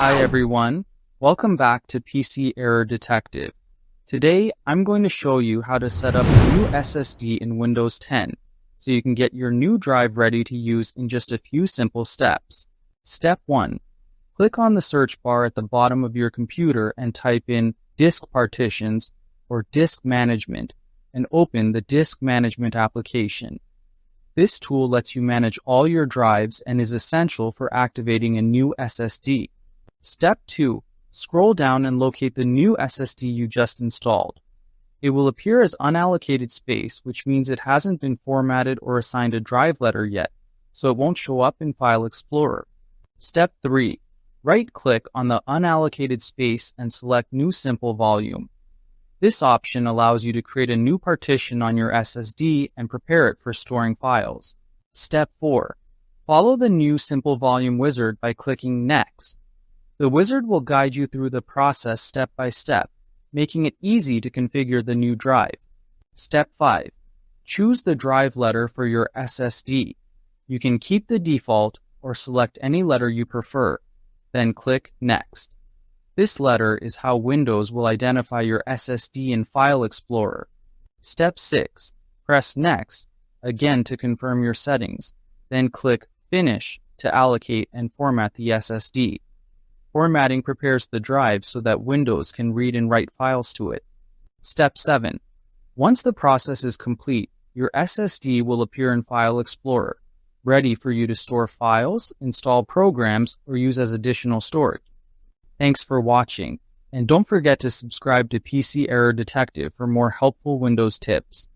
Hi everyone, welcome back to PC Error Detective. Today I'm going to show you how to set up a new SSD in Windows 10 so you can get your new drive ready to use in just a few simple steps. Step 1. Click on the search bar at the bottom of your computer and type in Disk Partitions or Disk Management and open the Disk Management application. This tool lets you manage all your drives and is essential for activating a new SSD. Step 2. Scroll down and locate the new SSD you just installed. It will appear as unallocated space, which means it hasn't been formatted or assigned a drive letter yet, so it won't show up in File Explorer. Step 3. Right-click on the unallocated space and select New Simple Volume. This option allows you to create a new partition on your SSD and prepare it for storing files. Step 4. Follow the New Simple Volume wizard by clicking Next. The wizard will guide you through the process step by step, making it easy to configure the new drive. Step 5. Choose the drive letter for your SSD. You can keep the default or select any letter you prefer, then click Next. This letter is how Windows will identify your SSD in File Explorer. Step 6. Press Next, again to confirm your settings, then click Finish to allocate and format the SSD. Formatting prepares the drive so that Windows can read and write files to it. Step 7. Once the process is complete, your SSD will appear in File Explorer, ready for you to store files, install programs, or use as additional storage. Thanks for watching, and don't forget to subscribe to PC Error Detective for more helpful Windows tips.